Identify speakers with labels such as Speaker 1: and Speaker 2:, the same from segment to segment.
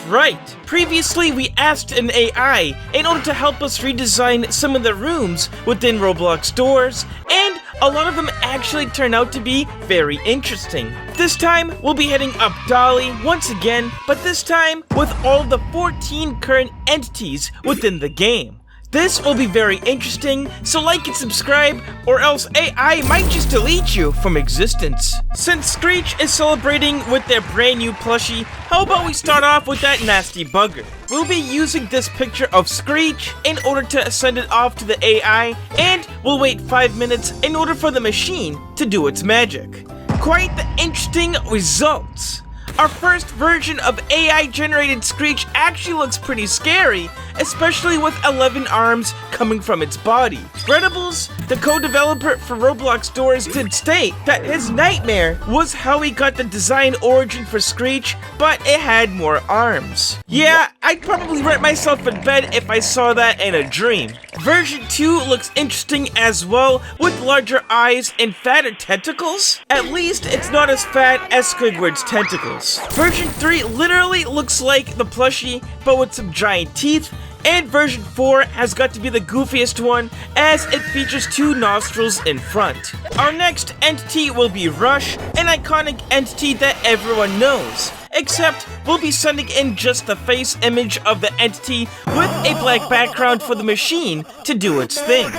Speaker 1: right. Previously, we asked an AI in order to help us redesign some of the rooms within Roblox Doors, and a lot of them actually turn out to be very interesting. This time, we'll be heading up Dolly once again, but this time with all the 14 current entities within the game. This will be very interesting, so like and subscribe, or else AI might just delete you from existence. Since Screech is celebrating with their brand new plushie, how about we start off with that nasty bugger? We'll be using this picture of Screech in order to send it off to the AI, and we'll wait 5 minutes in order for the machine to do its magic. Quite the interesting results. Our first version of AI-generated Screech actually looks pretty scary, especially with 11 arms coming from its body. Gretables, the co-developer for Roblox Doors, did state that his nightmare was how he got the design origin for Screech, but it had more arms. Yeah, I'd probably rip myself in bed if I saw that in a dream. Version 2 looks interesting as well, with larger eyes and fatter tentacles. At least it's not as fat as Squidward's tentacles. Version 3 literally looks like the plushie, but with some giant teeth. And version 4 has got to be the goofiest one, as it features 2 nostrils in front. Our next entity will be Rush, an iconic entity that everyone knows. Except, we'll be sending in just the face image of the entity with a black background for the machine to do its thing.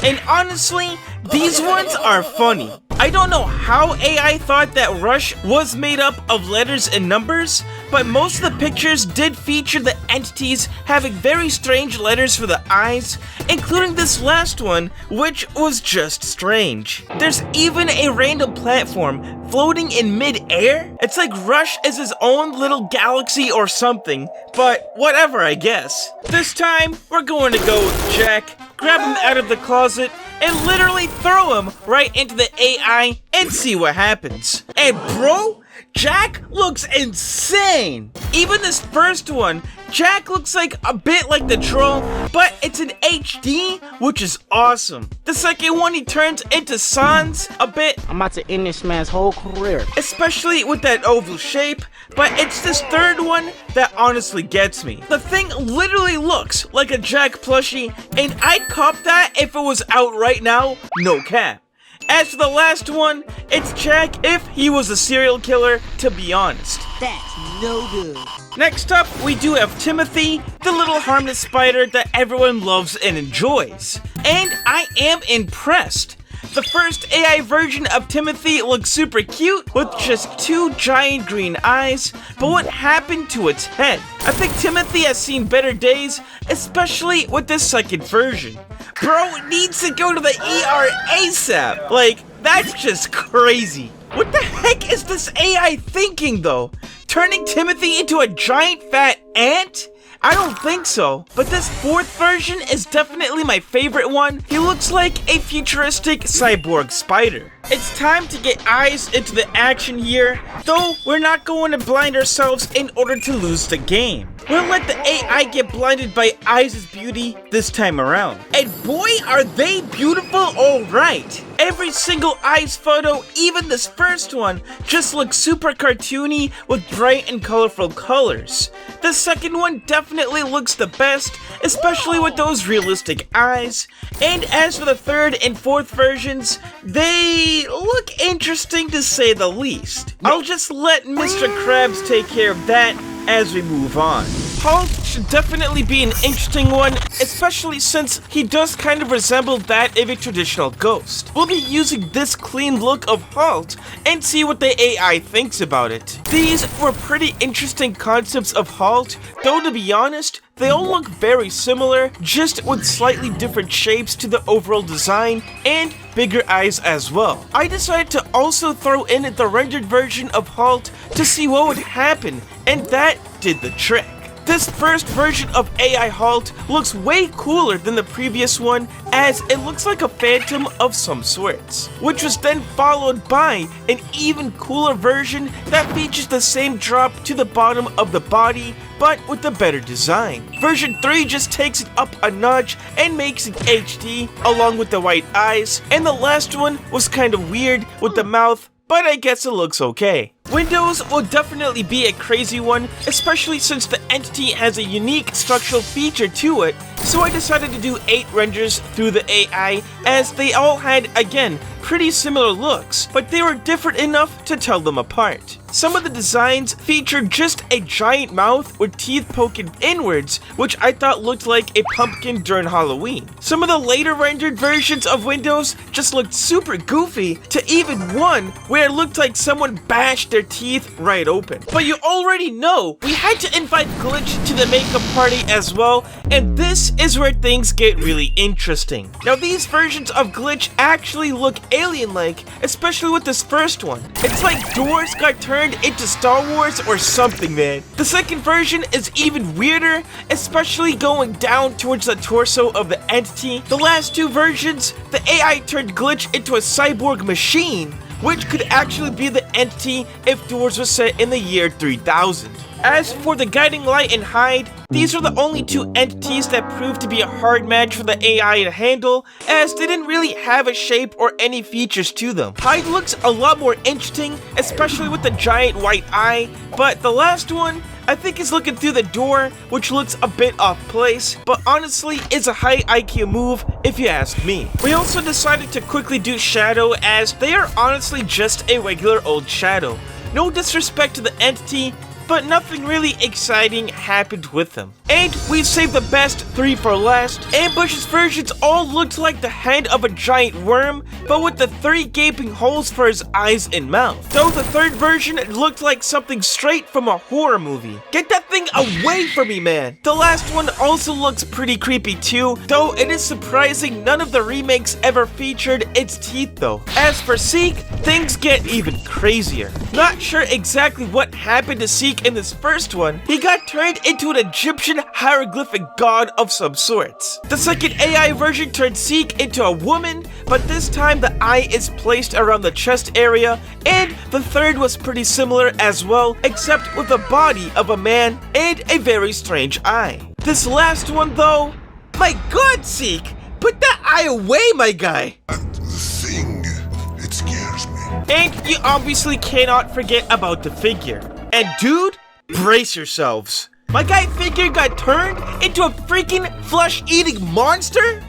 Speaker 1: And honestly, these ones are funny. I don't know how AI thought that Rush was made up of letters and numbers, but most of the pictures did feature the entities having very strange letters for the eyes, including this last one, which was just strange. There's even a random platform floating in mid-air. It's like Rush is his own little galaxy or something, but whatever, I guess. This time, we're going to go with Jack, grab him out of the closet, and literally throw him right into the AI and see what happens. And bro, Jack looks insane! Even this first one, Jack looks like a bit like the troll, but it's in HD, which is awesome. The second one, he turns into Sans a bit.
Speaker 2: I'm about to end this man's whole career.
Speaker 1: Especially with that oval shape, but it's this third one that honestly gets me. The thing literally looks like a Jack plushie, and I'd cop that if it was out right now, no cap. As for the last one, it's Jack if he was a serial killer, to be honest.
Speaker 2: That's no good.
Speaker 1: Next up, we do have Timothy, the little harmless spider that everyone loves and enjoys. And I am impressed. The first AI version of Timothy looks super cute with just 2 giant green eyes, but what happened to its head? I think Timothy has seen better days, especially with this second version. Bro needs to go to the ER ASAP. Like, that's just crazy. What the heck is this AI thinking though? Turning Timothy into a giant fat ant? I don't think so, but this fourth version is definitely my favorite one. He looks like a futuristic cyborg spider. It's time to get eyes into the action here, though we're not going to blind ourselves in order to lose the game. We'll let the AI get blinded by Eyes' beauty this time around. And boy, are they beautiful, alright! Every single Eyes photo, even this first one, just looks super cartoony with bright and colorful colors. The second one definitely looks the best, especially with those realistic eyes. And as for the third and fourth versions, they look interesting to say the least. I'll just let Mr. Krabs take care of that as we move on. Halt should definitely be an interesting one, especially since he does kind of resemble that of a traditional ghost. We'll be using this clean look of Halt and see what the AI thinks about it. These were pretty interesting concepts of Halt, though to be honest, they all look very similar, just with slightly different shapes to the overall design and bigger eyes as well. I decided to also throw in the rendered version of Halt to see what would happen, and that did the trick. This first version of AI Halt looks way cooler than the previous one, as it looks like a phantom of some sorts, which was then followed by an even cooler version that features the same drop to the bottom of the body, but with a better design. Version 3 just takes it up a notch and makes it HD along with the white eyes, and the last one was kind of weird with the mouth but I guess it looks okay. Windows will definitely be a crazy one, especially since the entity has a unique structural feature to it, so I decided to do 8 renders through the AI, as they all had, again, pretty similar looks, but they were different enough to tell them apart. Some of the designs featured just a giant mouth with teeth poking inwards, which I thought looked like a pumpkin during Halloween. Some of the later rendered versions of Windows just looked super goofy, to even one where it looked like someone bashed their teeth right open. But you already know, we had to invite Glitch to the makeup party as well, and this is where things get really interesting. Now these versions of Glitch actually look alien-like, especially with this first one. It's like doors got turned into Star Wars or something, man. The second version is even weirder, especially going down towards the torso of the entity. The last 2 versions, the AI turned Glitch into a cyborg machine, which could actually be the entity if Doors was set in the year 3000. As for the Guiding Light and Hide, these are the only 2 entities that proved to be a hard match for the AI to handle, as they didn't really have a shape or any features to them. Hide looks a lot more interesting, especially with the giant white eye, but the last one, I think is looking through the door, which looks a bit off place, but honestly is a high IQ move if you ask me. We also decided to quickly do Shadow, as they are honestly just a regular old Shadow. No disrespect to the entity, but nothing really exciting happened with them. And we saved the best 3 for last. Ambush's versions all looked like the head of a giant worm, but with the 3 gaping holes for his eyes and mouth. Though the third version looked like something straight from a horror movie. Get that thing away from me, man! The last one also looks pretty creepy too, though it is surprising none of the remakes ever featured its teeth though. As for Seek, things get even crazier. Not sure exactly what happened to Seek in this first one. He got turned into an Egyptian hieroglyphic god of some sorts. The second AI version turned Seek into a woman, but this time the eye is placed around the chest area, and the third was pretty similar as well, except with the body of a man and a very strange eye. This last one though, my god, Seek! Put that eye away, my guy!
Speaker 3: It scares me.
Speaker 1: And you obviously cannot forget about the figure. And dude, brace yourselves. My guy figure got turned into a freaking flesh-eating monster?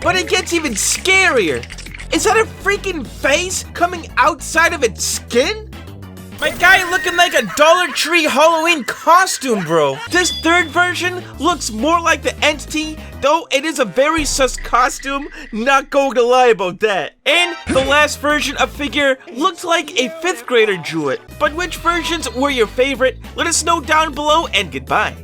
Speaker 1: But it gets even scarier. Is that a freaking face coming outside of its skin? My guy looking like a Dollar Tree Halloween costume, bro. This third version looks more like the entity, though it is a very sus costume, not going to lie about that. And the last version of figure looked like a 5th grader drew it. But which versions were your favorite? Let us know down below, and goodbye.